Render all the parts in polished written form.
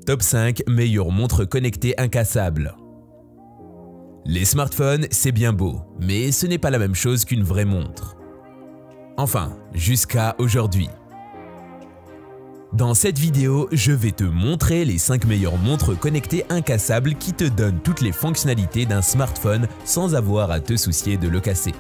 Top 5 meilleures montres connectées incassables. Les smartphones, c'est bien beau, mais ce n'est pas la même chose qu'une vraie montre. Enfin, jusqu'à aujourd'hui. Dans cette vidéo, je vais te montrer les 5 meilleures montres connectées incassables qui te donnent toutes les fonctionnalités d'un smartphone sans avoir à te soucier de le casser.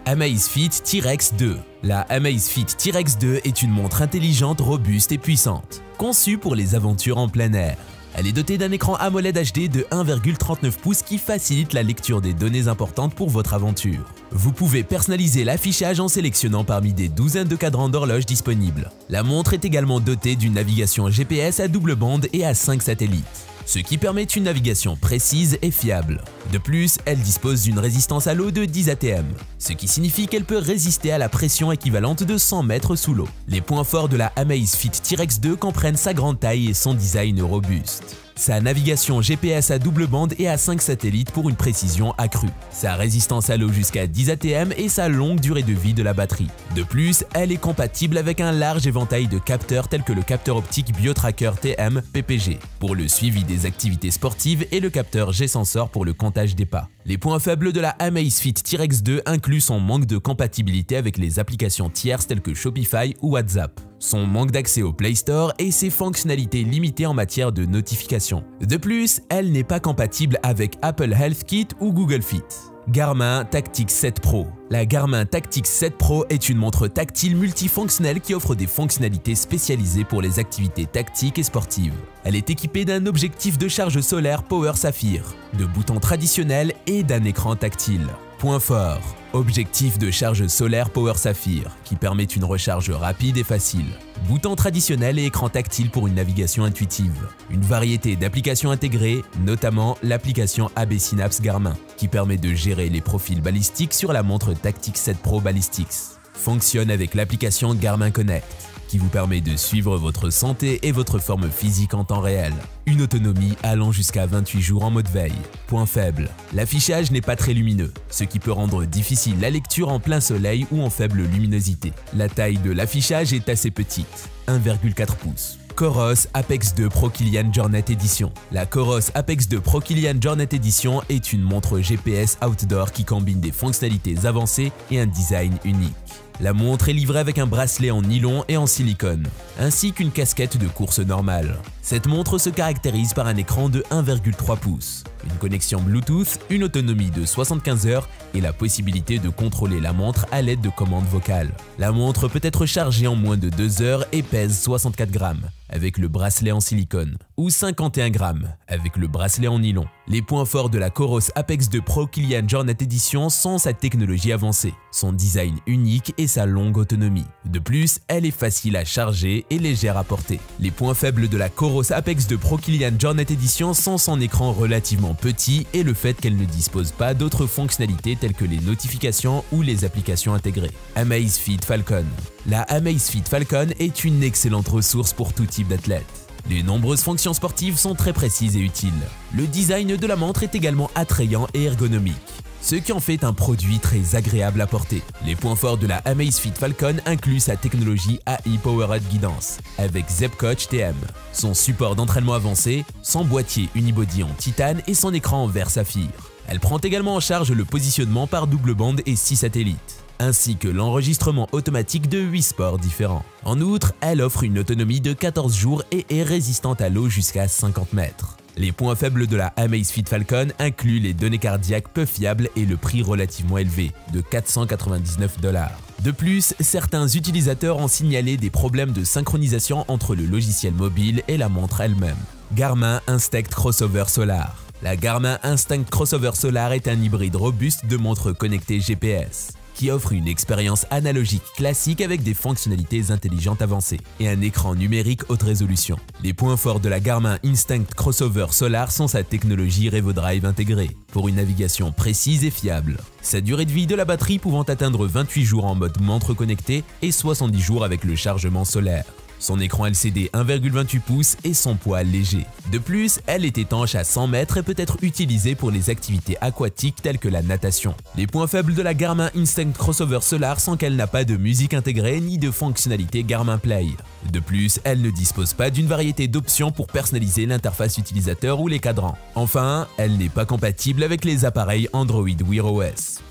Amazfit T-Rex 2. La Amazfit T-Rex 2 est une montre intelligente, robuste et puissante, conçue pour les aventures en plein air. Elle est dotée d'un écran AMOLED HD de 1,39 pouces qui facilite la lecture des données importantes pour votre aventure. Vous pouvez personnaliser l'affichage en sélectionnant parmi des douzaines de cadrans d'horloge disponibles. La montre est également dotée d'une navigation GPS à double bande et à 5 satellites, ce qui permet une navigation précise et fiable. De plus, elle dispose d'une résistance à l'eau de 10 atm, ce qui signifie qu'elle peut résister à la pression équivalente de 100 mètres sous l'eau. Les points forts de la Amazfit T-Rex 2 comprennent sa grande taille et son design robuste. Sa navigation GPS à double bande et à 5 satellites pour une précision accrue, sa résistance à l'eau jusqu'à 10 atm et sa longue durée de vie de la batterie. De plus, elle est compatible avec un large éventail de capteurs tels que le capteur optique BioTracker TM PPG pour le suivi des activités sportives et le capteur G-Sensor pour le comptage des pas. Les points faibles de la Amazfit T-Rex 2 incluent son manque de compatibilité avec les applications tierces telles que Shopify ou WhatsApp, son manque d'accès au Play Store et ses fonctionnalités limitées en matière de notification. De plus, elle n'est pas compatible avec Apple Health Kit ou Google Fit. Garmin Tactix 7 Pro. La Garmin Tactix 7 Pro est une montre tactile multifonctionnelle qui offre des fonctionnalités spécialisées pour les activités tactiques et sportives. Elle est équipée d'un objectif de charge solaire Power Saphir, de boutons traditionnels et d'un écran tactile. Point fort, objectif de charge solaire Power Saphir qui permet une recharge rapide et facile. Bouton traditionnel et écran tactile pour une navigation intuitive. Une variété d'applications intégrées, notamment l'application AB Synapse Garmin, qui permet de gérer les profils balistiques sur la montre Tactix 7 Pro Ballistics. Fonctionne avec l'application Garmin Connect, qui vous permet de suivre votre santé et votre forme physique en temps réel. Une autonomie allant jusqu'à 28 jours en mode veille. Point faible, l'affichage n'est pas très lumineux, ce qui peut rendre difficile la lecture en plein soleil ou en faible luminosité. La taille de l'affichage est assez petite, 1,4 pouces. Coros Apex 2 Pro Kilian Jornet Edition. La Coros Apex 2 Pro Kilian Jornet Edition est une montre GPS outdoor qui combine des fonctionnalités avancées et un design unique. La montre est livrée avec un bracelet en nylon et en silicone, ainsi qu'une casquette de course normale. Cette montre se caractérise par un écran de 1,3 pouces, une connexion Bluetooth, une autonomie de 75 heures et la possibilité de contrôler la montre à l'aide de commandes vocales. La montre peut être chargée en moins de 2 heures et pèse 64 grammes avec le bracelet en silicone ou 51 grammes avec le bracelet en nylon. Les points forts de la Coros Apex 2 Pro Kilian Jornet Edition sont sa technologie avancée, son design unique et sa longue autonomie. De plus, elle est facile à charger et légère à porter. Les points faibles de la Coros Apex 2 Pro Kilian Jornet Edition sont son écran relativement petit et le fait qu'elle ne dispose pas d'autres fonctionnalités telles que les notifications ou les applications intégrées. Amazfit Falcon. La Amazfit Falcon est une excellente ressource pour tout type d'athlète. Les nombreuses fonctions sportives sont très précises et utiles. Le design de la montre est également attrayant et ergonomique, ce qui en fait un produit très agréable à porter. Les points forts de la Amazfit Falcon incluent sa technologie AI Powered Guidance avec ZEP-Coach TM, son support d'entraînement avancé, son boîtier unibody en titane et son écran en verre saphir. Elle prend également en charge le positionnement par double bande et 6 satellites, ainsi que l'enregistrement automatique de 8 sports différents. En outre, elle offre une autonomie de 14 jours et est résistante à l'eau jusqu'à 50 mètres. Les points faibles de la Amazfit Falcon incluent les données cardiaques peu fiables et le prix relativement élevé, de 499 $. De plus, certains utilisateurs ont signalé des problèmes de synchronisation entre le logiciel mobile et la montre elle-même. Garmin Instinct Crossover Solar. La Garmin Instinct Crossover Solar est un hybride robuste de montre connectée GPS, qui offre une expérience analogique classique avec des fonctionnalités intelligentes avancées et un écran numérique haute résolution. Les points forts de la Garmin Instinct Crossover Solar sont sa technologie RevoDrive intégrée, pour une navigation précise et fiable. Sa durée de vie de la batterie pouvant atteindre 28 jours en mode montre connectée et 70 jours avec le chargement solaire. son écran LCD 1,28 pouces et son poids léger. De plus, elle est étanche à 100 mètres et peut être utilisée pour les activités aquatiques telles que la natation. Les points faibles de la Garmin Instinct Crossover Solar sont qu'elle n'a pas de musique intégrée ni de fonctionnalité Garmin Play. De plus, elle ne dispose pas d'une variété d'options pour personnaliser l'interface utilisateur ou les cadrans. Enfin, elle n'est pas compatible avec les appareils Android Wear OS.